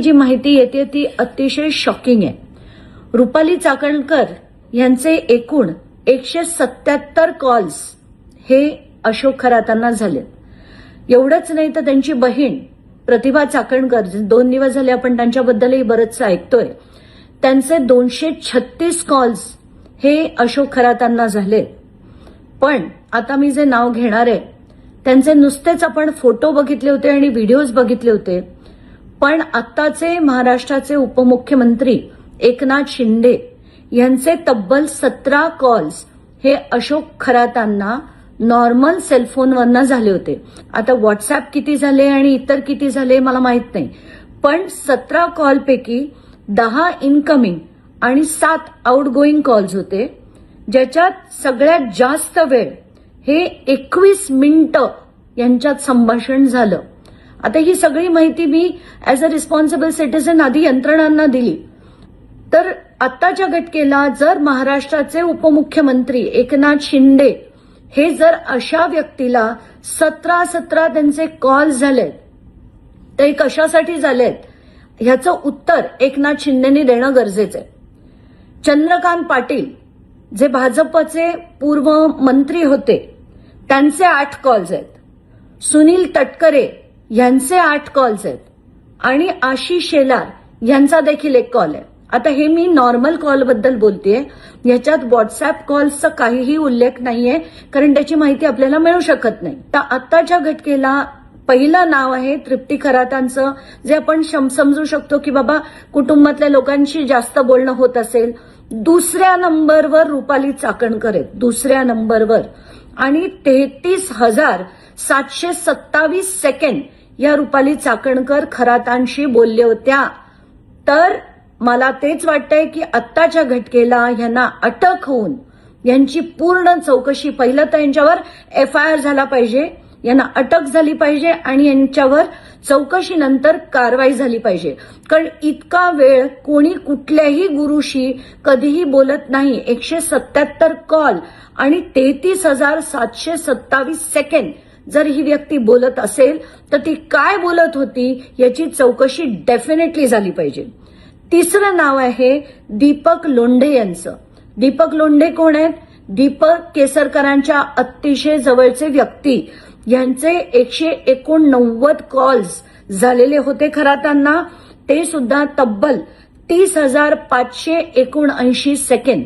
जी माहिती येते ती अतिशय शॉकिंग आहे. रुपाली चाकणकर यांचे एकूण 177 कॉल्स हे अशोक खरातांना झाले. एवढंच नाही तर त्यांची बहीण प्रतिभा चाकणकर, 2 दिवस झाले आपण त्यांच्याबद्दलही बरंचसं ऐकतोय, त्यांचे 236 कॉल्स हे अशोक खरातांना झाले. पण आता मी जे नाव घेणार आहे त्यांचे नुसतेच आपण फोटो बघितले होते आणि व्हिडिओज बघितले होते, पण आत्ताचे महाराष्ट्राचे उपमुख्यमंत्री एकनाथ शिंदे यांचे तब्बल 17 कॉल्स हे अशोक खरातांना नॉर्मल सेलफोनवरनं झाले होते. आता व्हॉट्सअप किती झाले आणि इतर किती झाले मला माहित नाही, पण 17 कॉलपैकी 10 इनकमिंग आणि 7 आउटगोईंग कॉल्स होते, ज्याच्यात सगळ्यात जास्त वेळ हे 21 मिनिटं यांच्यात संभाषण झालं. आता ही सगळी माहिती मी ऍज अ रिस्पॉन्सिबल सिटीझन आधी यंत्रणांना दिली, तर आत्ताच्या घटकेला जर महाराष्ट्राचे उपमुख्यमंत्री एकनाथ शिंदे हे जर अशा व्यक्तीला 17 त्यांचे कॉल झालेत, तर हे कशासाठी झालेत ह्याचं उत्तर एकनाथ शिंदेनी देणं गरजेचं आहे. चंद्रकांत पाटील जे भाजपचे पूर्व मंत्री होते त्यांचे 8 कॉल्स आहेत, सुनील तटकरे यांचे 8 कॉल्स आहेत आणि आशिष शेलार यांचा देखील 1 कॉल आहे. आता हे मी नॉर्मल कॉल बद्दल बोलतेय, याच्यात व्हॉट्सअप कॉल्सचा काहीही उल्लेख नाहीये, कारण त्याची माहिती आपल्याला मिळू शकत नाही. तर आत्ताच्या घटकेला पहिलं नाव आहे तृप्ती खरातांचं, जे आपण समजू शकतो की बाबा कुटुंबातल्या लोकांशी जास्त बोलणं होत असेल. दुसऱ्या नंबरवर रुपाली चाकणकर आहेत, दुसऱ्या नंबरवर, आणि 33,727 सेकंड या रुपाली चाकणकर खरातांशी बोलले होत्या. तर मला तेच वाटतंय की आत्ताच्या घटकेला यांना अटक होऊन यांची पूर्ण चौकशी, पहिलं तर यांच्यावर FIR झाला पाहिजे, यांना अटक झाली पाहिजे आणि यांच्यावर चौकशीनंतर कारवाई झाली पाहिजे. कारण इतका वेळ कोणी कुठल्याही गुरुशी कधीही बोलत नाही. 177 कॉल आणि 33,727 सेकंड जर ही व्यक्ती बोलत असेल तर ती काय बोलत होती याची चौकशी डेफिनेटली झाली पाहिजे. तिसरं नाव आहे दीपक लोंढे यांचं. दीपक लोंढे कोण आहेत? दीपक केसरकरांच्या अतिशय जवळचे व्यक्ती. यांचे 189 कॉल्स झालेले होते खरातांना, ते सुद्धा तब्बल 30,579 सेकंड